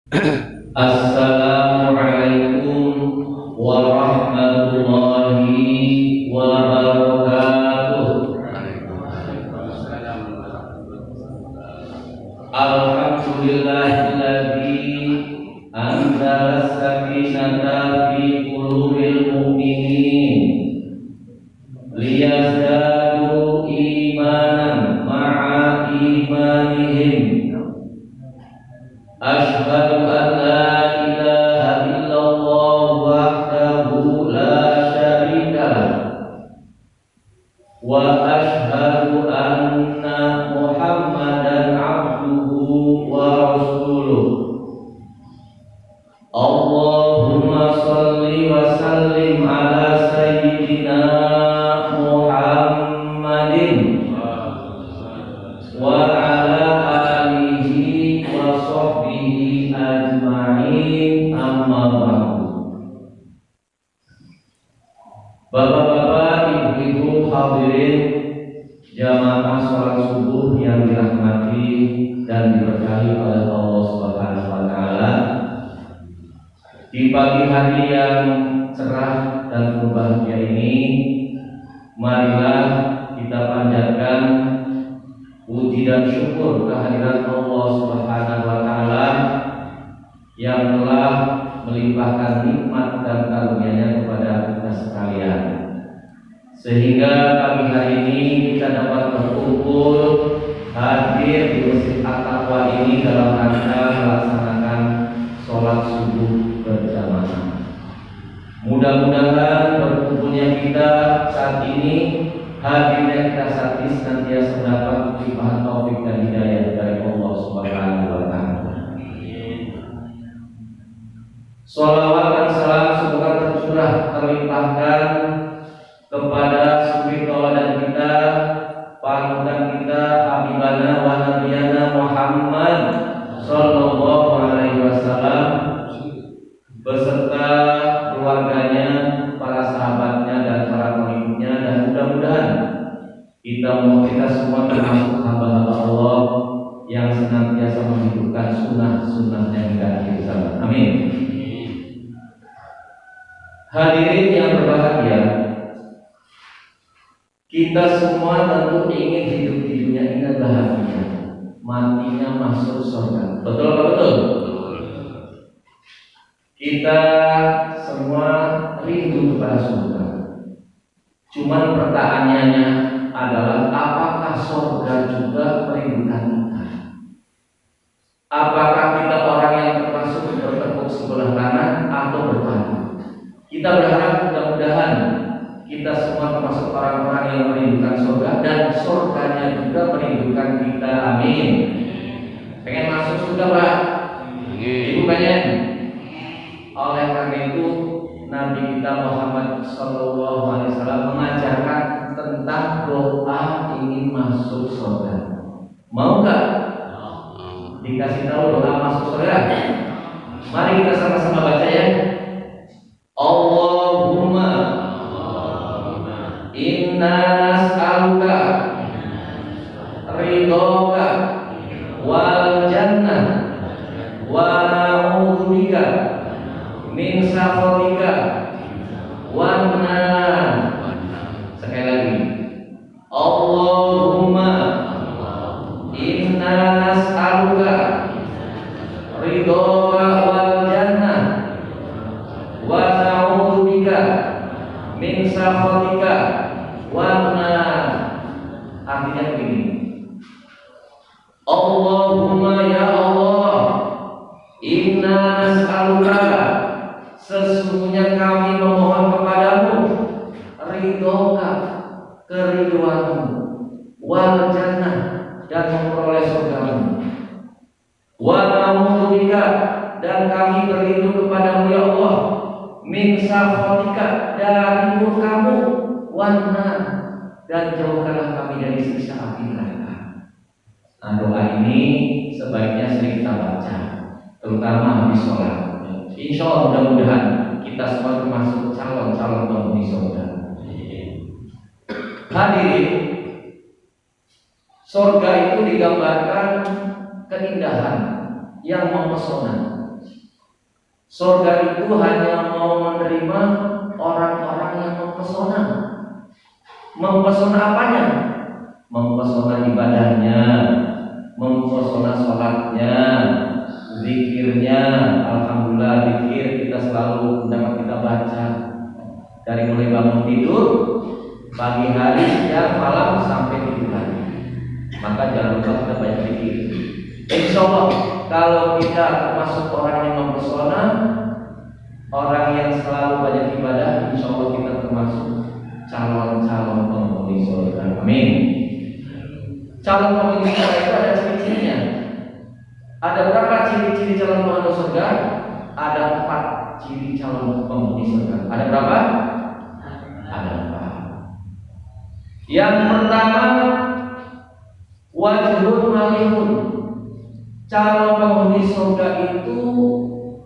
Assalamualaikum warahmatullahi wabarakatuh. Alhamdulillahilladzi anzala sakinata fi qulubil mu'minin liyazdadu imanan ma'a imanihim. Asyhadu an la ilaha illallah wahdahu la syarika lah wa asyhadu anna Muhammadan abduhu wa rasuluh. Allahumma shalli wa sallim ala sayyidina Muhammadin wa ala alihi wa sahbihi ajma'in, amma ba'du. Bapak-bapak, ibu-ibu, hadirin jamaah salat subuh yang dirahmati dan diberkahi oleh Allah Subhanahu wa taala. Di pagi hari yang cerah dan berbahagia ini, marilah kita panjatkan puji dan syukur kehadirat Allah Subhanahu wa taala yang telah melimpahkan nikmat dan karunia-Nya kepada kita sekalian, sehingga pagi hari ini kita dapat berkumpul hadir di Masjid At-Taqwa ini dalam rangka melaksanakan sholat subuh berjamaah. Mudah-mudahan berkumpulnya kita saat ini, hadirnya kita saat ini senantiasa mendapat limpahan taufik dan hidayah dari Allah Subhanahu wa taala. Sholawat dan salam semoga tercurah terlimpahkan kepada suri tauladan kita, panutan kita, habibana wa nabiyana Muhammad sallallahu alaihi wasallam beserta keluarganya, para sahabatnya dan para pengikutnya, dan mudah-mudahan kita semua termasuk hamba-hamba Allah yang senantiasa menghidupkan sunnah-sunnahnya hingga akhir zaman. Amin. Hadirin yang berbahagia, kita semua tentu ingin hidup di dunia ini bahagia, matinya masuk surga. Betul apa betul? Kita semua rindu kepada surga. Cuman pertanyaannya adalah, apakah surga juga merindukan kita? Apakah kita orang yang termasuk bertepuk sebelah kanan atau berpaling? Kita berharap mudah-mudahan kita semua termasuk orang-orang yang merindukan surga, dan surganya juga merindukan kita. Amin. Pengen masuk surga, Pak? Ibu pengen? Oleh karena itu Nabi kita Muhammad sallallahu alaihi wasallam mengajarkan tentang doa ingin masuk surga. Mau nggak dikasih tahu doa masuk surga? Mari kita sama-sama baca ya. Allahumma inna nas'aluka ridhoka wal jannah wa na'udzubika min sakhatika wan nar. Sekali lagi, Allahumma inna nas'aluka ridhoka wal jannah wa na'udzubika min sakhatika wan nar. Artinya begini, Allahumma ya Allah, inna nas'aluka, sesungguhnya kami memohon kepadamu, ridhoka, keriduanmu, wal jannah, dan memperoleh surgamu, wa na'udzubika, dan kami berlindung kepadamu ya Allah, min sakhatika, dari murkamu, wan nar, dan jauhkanlah kami dari siksa api neraka. Nah, doa ini sebaiknya sering kita baca, terutama habis sholat. Insya Allah mudah-mudahan kita semua termasuk calon-calon penghuni surga. Hadirin, surga itu digambarkan keindahan yang mempesona. Surga itu hanya mau menerima orang-orang yang mempesona. Mempesona apanya? Mempesona ibadahnya, mempesona sholatnya, zikirnya. Alhamdulillah zikir kita selalu dapat kita baca dari mulai bangun tidur, pagi hari, siang, malam sampai tidur lagi. Maka jangan lupa kita banyak zikir. Insya Allah kalau kita termasuk orang yang mempesona, orang yang selalu banyak ibadah, insya Allah kita termasuk calon-calon penghuni surga. Amin. Calon penghuni surga itu ada ciri-cirinya. Ada berapa ciri-ciri calon penghuni surga? Ada 4 ciri calon penghuni surga. Ada berapa? Ada 4. Yang pertama, wajhun malihun. Calon penghuni surga itu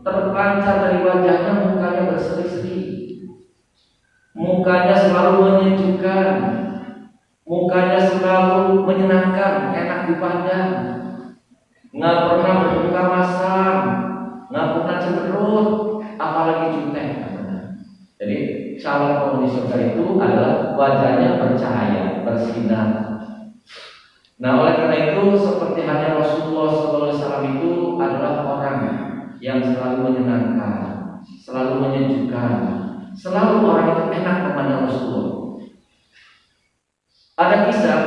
terpancar dari wajahnya, mukanya berseri-seri, mukanya selalu menyejukkan, mukanya selalu menyenangkan, enak dipandang, nggak pernah bermuka masam, nggak pernah cemberut, apalagi jutek. Jadi calon penghuni surga itu adalah wajahnya bercahaya, bersinar. Nah, oleh karena itu seperti halnya Rasulullah SAW itu adalah orang yang selalu menyenangkan, selalu menyejukkan, selalu orang itu enak memandang Rasulullah. Ada kisah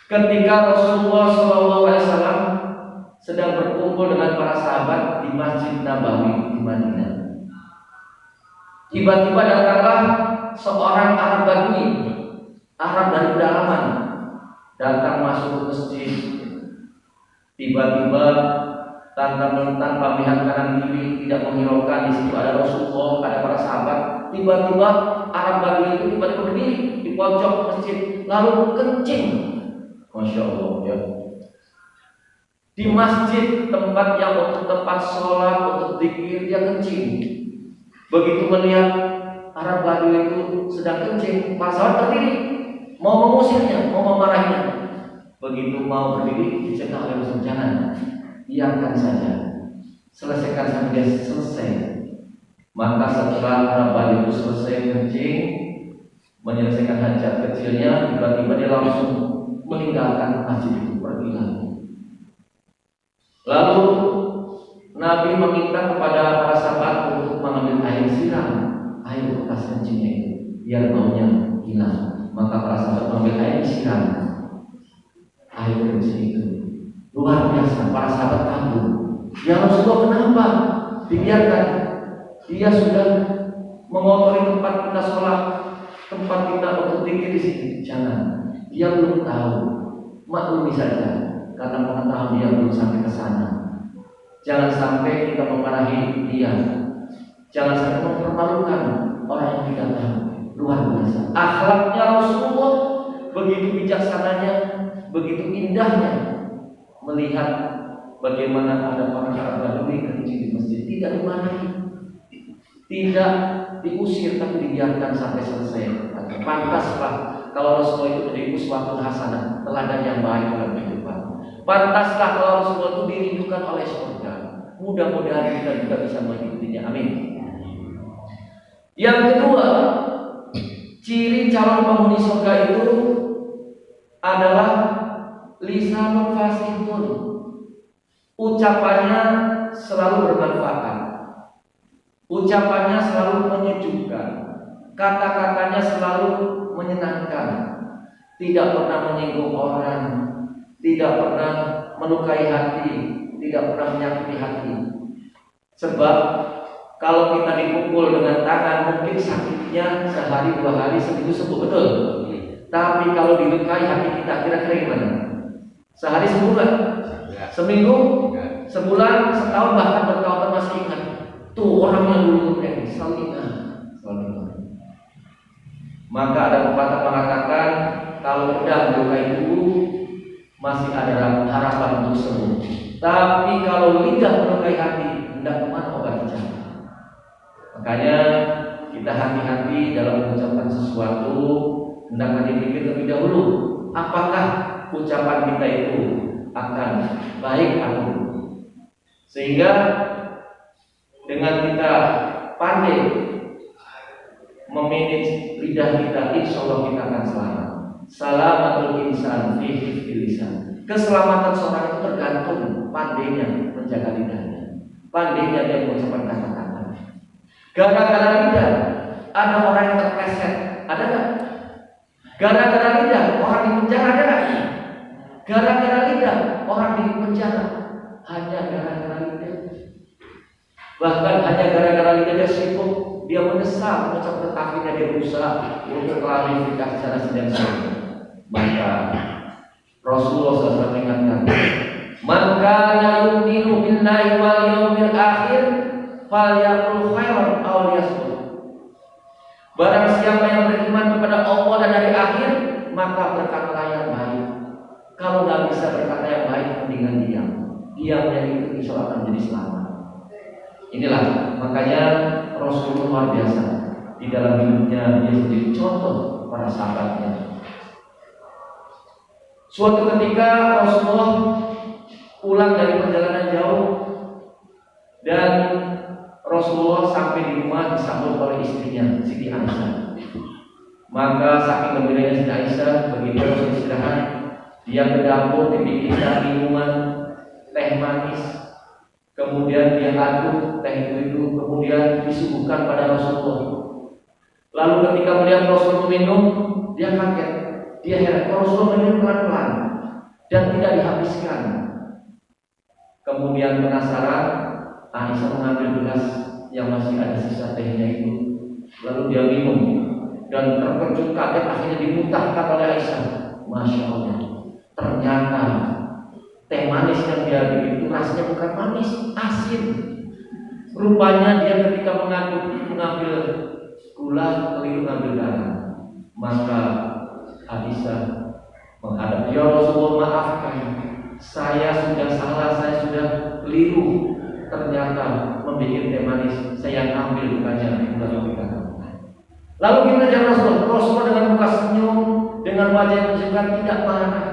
ketika Rasulullah SAW sedang berkumpul dengan para sahabat di Masjid Nabawi di Madinah. Tiba-tiba datanglah seorang Arab Badui, Arab dari pedalaman, datang masuk ke masjid. Tiba-tiba tanpa melihat kanan kiri, tidak menghiraukan di situ ada Rasulullah, ada para sahabat. Tiba-tiba Arab Badui itu tiba-tiba berdiri di pojok masjid, lalu kencing. Masya Allah ya. Di masjid tempat yang untuk tempat sholat, untuk zikir, dia kencing. Begitu melihat Arab Badui itu sedang kencing, para sahabat berdiri, mau mengusirnya, mau memarahinya. Begitu mau berdiri, dicegah oleh Rasul, jangan, biarkan saja, selesaikan sampai dia selesai. Maka setelah Arab Badui itu selesai kencing, menyelesaikan hajat kecilnya, tiba-tiba dia langsung meninggalkan masjid itu, pergi lagi. Lalu Nabi meminta kepada para sahabat untuk mengambil air siram, air bekas kencingnya itu, biar baunya hilang. Maka para sahabat mengambil air siram, air kencing itu. Luar biasa, para sahabat kagum. Ya Rasulullah, kenapa dibiarkan? Dia sudah mengotori tempat kita sholat, tempat kita untuk zikir di sini. Jangan. Dia belum tahu, maklumi saja, karena pengetahuan dia belum sampai ke sana. Jangan sampai kita memarahi dia. Jangan sampai mempermalukan orang yang tidak tahu. Luar biasa. Akhlaknya Rasulullah begitu bijaksananya, begitu indahnya melihat bagaimana ada orang Arab Badui kencing di masjid, tidak dimarahi, tidak diusir, tapi dibiarkan sampai selesai. Pantaslah kalau Rasulullah itu menjadi uswatun hasanah, teladan yang baik dalam kehidupan. Pantaslah kalau Rasulullah itu dirindukan oleh surga. Mudah-mudahan kita juga bisa mengikutinya. Amin. Yang kedua, ciri calon penghuni surga itu adalah lisanul fasihun. Ucapannya selalu bermanfaat, ucapannya selalu menyejukkan, kata-katanya selalu menyenangkan, tidak pernah menyinggung orang, tidak pernah melukai hati, tidak pernah menyakiti hati. Sebab kalau kita dipukul dengan tangan, mungkin sakitnya sehari, 2 hari, seminggu sembuh, betul. Tapi kalau dilukai hati kita, kira-kira gimana? Sehari sembuh kan? Seminggu, sebulan, setahun, bahkan bertahun-tahun masih ingat. Tuh orang yang dulu selalu ingat. Maka ada pepatah mengatakan, kalau pedang melukai tubuh, masih ada harapan untuk sembuh. Tapi kalau lidah melukai hati, hendak kemana obat bicara? Makanya kita hati-hati dalam mengucapkan sesuatu, hendaklah dipikir terlebih dahulu, apakah ucapan kita itu akan baik atau tidak. Sehingga dengan kita pandai memanage lidah kita, insya Allah kita akan selamat. Salamatul insan fi hifdzil lisan. Keselamatan seorang itu tergantung pandainya menjaga lidahnya, pandainya dia mengucapkan kata-kata. Gara-gara lidah ada orang yang terpleset, ada nggak? Gara-gara lidah orang di penjara, ada nggak? Gara-gara lidah orang di penjara, hanya gara-gara lidah. Bahkan hanya gara-gara lidah dia sibuk, dia menyesal mengucapkan kafirnya, dia berusaha untuk klarifikasi secara sederhana. Maka Rasulullah SAW mengingatkan, "Man kana yu'minu billahi wal yawmil akhir falyaqul khairan aw liyasmut." Barang siapa yang beriman kepada Allah dan hari akhir, maka berkatalah yang baik. Kalau nggak bisa berkata yang baik, mendingan diam. Diamnya itu insya Allah akan jadi selamat. Inilah makanya Rasulullah luar biasa. Di dalam hidupnya dia menjadi contoh para sahabatnya. Suatu ketika Rasulullah pulang dari perjalanan jauh dan Rasulullah sampai di rumah disambut oleh istrinya Siti Aisyah. Maka saking gembiranya Siti Aisyah, begitu Rasul istirahat, dia ke dapur dibikinkan minuman teh manis, kemudian dia aduk teh itu kemudian disuguhkan pada Rasulullah. Lalu ketika melihat Rasul meminum, dia kaget, dia heran, Rasul minum pelan-pelan dan tidak dihabiskan. Kemudian penasaran, Aisyah mengambil gelas yang masih ada sisa tehnya itu, lalu dia minum dan terkejut kaget, akhirnya dimuntahkan oleh Aisyah. Masya Allah, ternyata teh manis yang dia bikin itu rasanya bukan manis, asin. Rupanya dia ketika mengambil gula keliru mengambil garam. Maka Aisyah menghadap, "Ya Rasulullah, maafkan, saya sudah salah, saya sudah keliru. Ternyata membuat teh manis saya ambil bukannya gula lebih garam." Lalu gimana jawab Rasulullah? Rasulullah dengan muka senyum, dengan wajah yang menunjukkan tidak marah,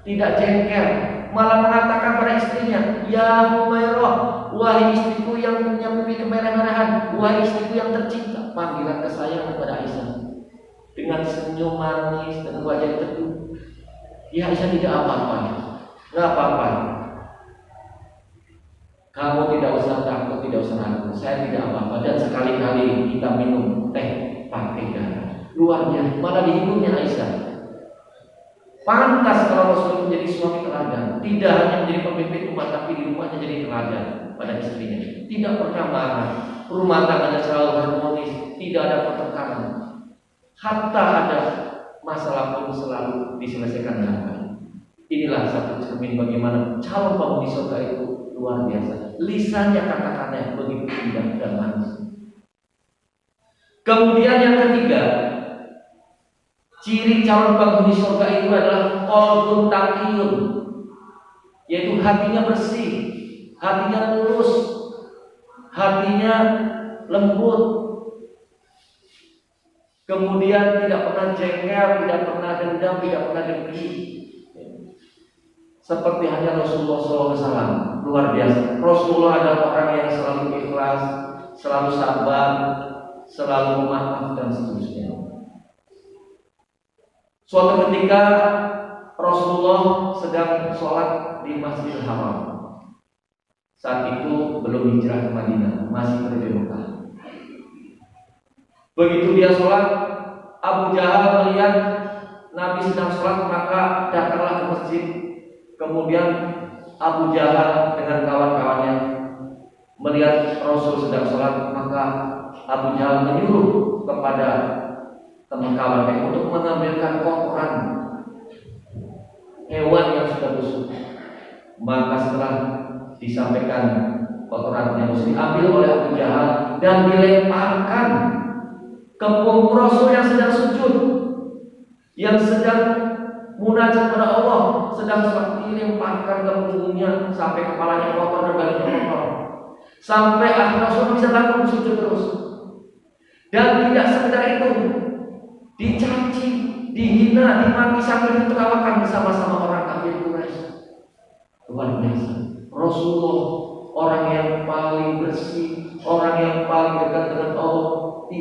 tidak jengkel, malah mengatakan pada istrinya, "Ya Humairah, wahai istriku yang punya pipi kemerah-merahan, wahai istriku yang tercinta." Panggilan kesayangan kepada Aisyah dengan senyum manis, dengan wajah teduh. Ya Aisyah, tidak apa-apa, nggak apa-apa. Kamu tidak usah takut, tidak usah ragu. Saya tidak apa-apa. Dan sekali-kali kita minum teh pakai garam. Luar biasa, malah dihiburnya Aisyah. Pantas kalau Rasul menjadi suami teladan, tidak hanya menjadi pemimpin umat, tapi di rumahnya jadi teladan pada istrinya. Tidak pernah marah, rumah tangganya selalu harmonis, tidak ada pertengkaran. Hatta ada masalah pun selalu diselesaikan dengan baik. Inilah satu cermin bagaimana calon penghuni surga itu luar biasa. Lisannya, kata-katanya begitu indah dan manis. Kemudian yang ketiga, ciri calon penghuni surga itu adalah qalbun taqiyun, yaitu hatinya bersih, hatinya lurus, hatinya lembut, kemudian tidak pernah jengkel, tidak pernah dendam, tidak pernah dengki. Seperti hanya Rasulullah SAW, luar biasa. Rasulullah adalah orang yang selalu ikhlas, selalu sabar, selalu memaafkan dan seterusnya. Suatu ketika Rasulullah sedang sholat di Masjidil Haram. Saat itu belum hijrah ke Madinah, masih berada di Mekah. Begitu dia sholat, Abu Jahal melihat Nabi sedang sholat, maka datanglah ke masjid. Kemudian Abu Jahal dengan kawan-kawannya melihat Rasul sedang sholat, maka Abu Jahal menyuruh kepada teman kawannya untuk mengambilkan kotoran hewan yang sudah busuk. Maka setelah disampaikan kotoran yang busuk diambil oleh Abu Jahal dan dilemparkan ke punggung Rasul yang sedang sujud, yang sedang munajat pada Allah, sedang seperti dilemparkan ke punggungnya sampai kepalanya kotor dan badannya kotor. Sampai akhirnya Rasul bisa bangun sujud terus. Dan tidak sekedar itu, dicaci, dihina, dimaki sambil ditertawakan bersama-sama orang kafir Quraisy. Luar biasa. Rasulullah orang yang paling bersih,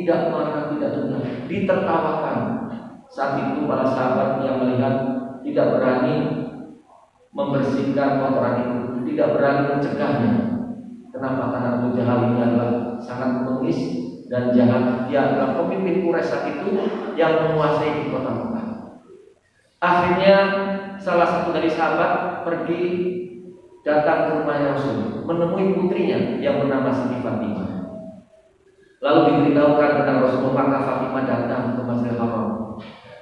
tidak marah, tidak dendam, ditertawakan. Saat itu para sahabat yang melihat tidak berani membersihkan kotoran itu, tidak berani mencegahnya. Kenapa? Karena Abu Jahal ini adalah sangat bengis dan jahat. Dia adalah pemimpin Quraisy saat itu yang menguasai di kota Mekah. Akhirnya salah satu dari sahabat pergi datang ke rumahnya Rasul, menemui putrinya yang bernama Siti Fatimah. Lalu diberitahukan tentang Rasulullah, maka Fatimah datang ke Masjidil Haram.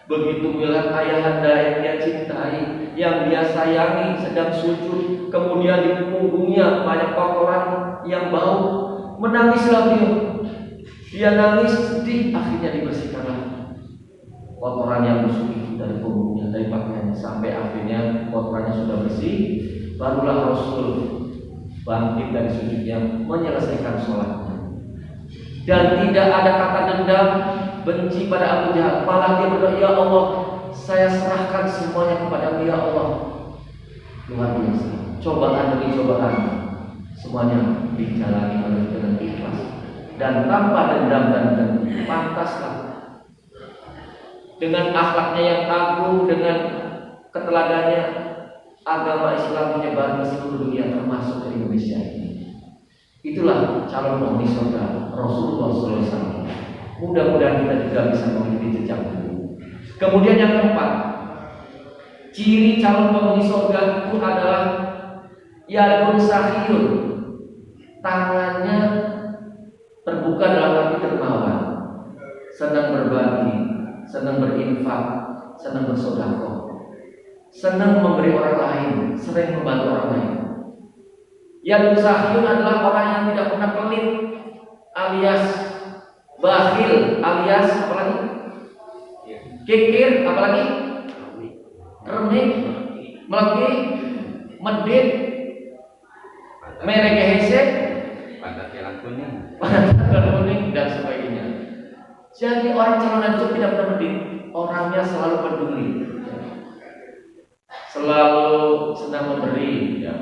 Begitu melihat ayahanda yang dia cintai, yang dia sayangi sedang sujud, kemudian di punggungnya banyak kotoran yang bau, menangislah beliau. Dia nangis sedih, akhirnya dibersihkanlah kotoran yang busuk itu dari punggungnya, dari pakaiannya, sampai akhirnya kotorannya sudah bersih. Barulah Rasul bangkit dari sujudnya, menyelesaikan sholatnya, dan tidak ada kata dendam, benci pada Abu Jahal. Malah dia berdoa, ya Allah, saya serahkan semuanya kepada-Mu ya Allah. Luar biasa, cobaan demi cobaan semuanya dijalani oleh dengan ikhlas dan tanpa dendam dan dendam. Pantaslah dengan akhlaknya yang agung, dengan keteladannya, agama Islam menyebar ke seluruh dunia, termasuk ke Indonesia ini. Itulah calon penghuni surga Rasulullah SAW. Mudah-mudahan kita juga bisa mengikuti jejak beliau. Kemudian yang keempat, ciri calon penghuni surga itu adalah yadun sahiyun, tangannya terbuka dalam arti dermawan, senang berbagi, senang berinfak, senang bersedekah, senang memberi orang lain, sering membantu orang lain. Yadun sahiyun adalah orang yang tidak pernah pelit, alias bakhil, alias apalagi kikir, apalagi remik, meleki, medit, merekehese, pantat kuning dan sebagainya. Jadi orang calon itu tidak pernah medit, orangnya selalu peduli, selalu senang memberi. Ya.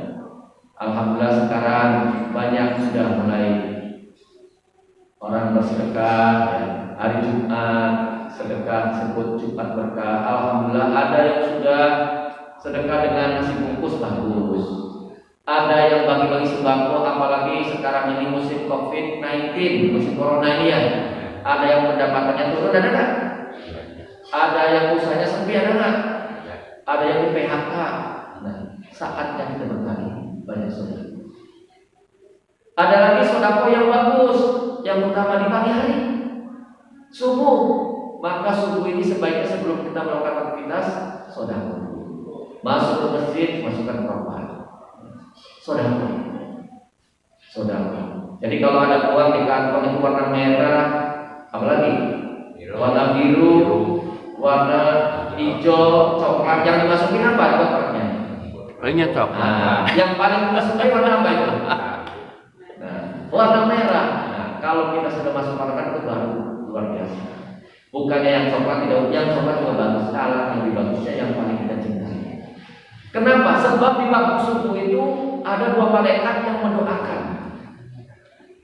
Alhamdulillah sekarang banyak sudah mulai orang bersedekah, ya. Hari Jumat sedekah sebut Jumat berkah. Alhamdulillah ada yang sudah sedekah dengan nasi bungkus, bagus. Ada yang bagi-bagi sembako, apalagi sekarang ini musim COVID-19, musim corona ini ya. Ada yang pendapatannya turun, ada. Ada yang usahanya sepi, ada. Ada yang di PHK. Nah, saatnya kita berbagi banyak saudara. Ada lagi sodako yang bagus, yang utama di pagi hari, subuh. Maka subuh ini sebaiknya sebelum kita melakukan aktivitas, sodako. Masuk ke masjid, masukkan propal, sodako. Jadi kalau ada uang di kantong itu warna merah, apalagi warna biru, warna hijau, coklat, yang dimasukin apa kotaknya? Banyak coklat. Yang paling disukai warna apa itu? Nah, warna merah. Nah, kalau kita sudah masuk makan itu baru luar biasa. Bukannya yang coklat tidak, yang coklat juga bagus. Salah, yang lebih bagusnya yang paling kita cintai. Kenapa? Sebab di waktu subuh itu ada dua malaikat yang mendoakan.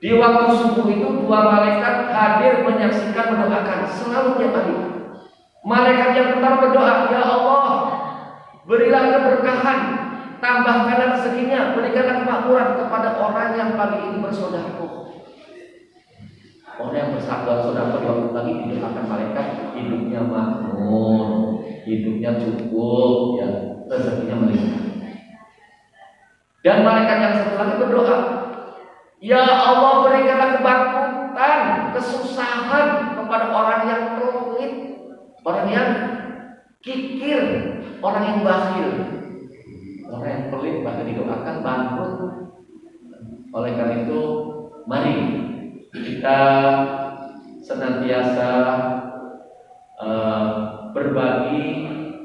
Di waktu subuh itu dua malaikat hadir menyaksikan, mendoakan selalu tiap hari. Malaikat yang pertama berdoa, ya Allah, berilah keberkahan, tambahkanlah rezekinya, berikanlah kemakmuran kepada orang yang pagi ini bersedekah. Orang yang bersabar sedekah di waktu pagi didoakan malaikat, hidupnya makmur, hidupnya cukup, ya, rezekinya melimpah. Dan malaikat yang satu lagi berdoa, ya Allah, berikanlah kebangkrutan, kesusahan kepada orang yang pelit, orang yang kikir, orang yang bakhil. Orang yang pelit bahkan didoakan bangkrut. Oleh karena itu, mari kita senantiasa berbagi,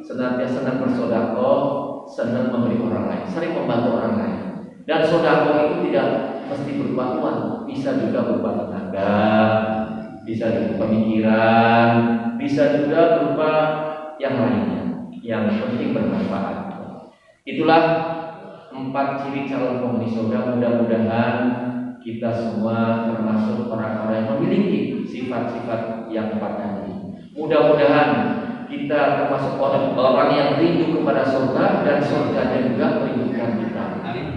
senantiasa senang bersedekah, senang memberi orang lain, sering membantu orang lain. Dan sedekah itu tidak mesti berupa uang, bisa juga berupa tenaga, bisa berupa pemikiran, bisa juga berupa yang lainnya. Yang penting bermanfaat. Itulah 4 ciri calon penghuni surga. Mudah-mudahan kita semua termasuk orang-orang yang memiliki sifat-sifat yang empat tadi. Mudah-mudahan kita termasuk orang yang rindu kepada surga dan surganya juga merindukan kita.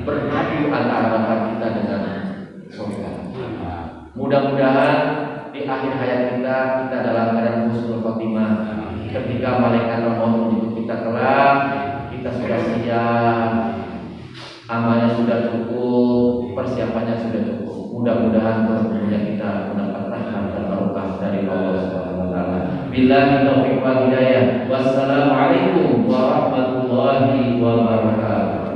Berpadu antara kita dengan surga. Mudah-mudahan di akhir hayat kita dalam keadaan husnul khotimah. Ketika malaikat maut menyebut kita kelak, kita sudah siap, amalnya sudah cukup, persiapannya sudah cukup. Mudah-mudahan bertemu kita mendapat rahmat dan barokah dari Allah Subhanahu wa taala. Billahi taufiq wal hidayah. Wassalamualaikum warahmatullahi wabarakatuh.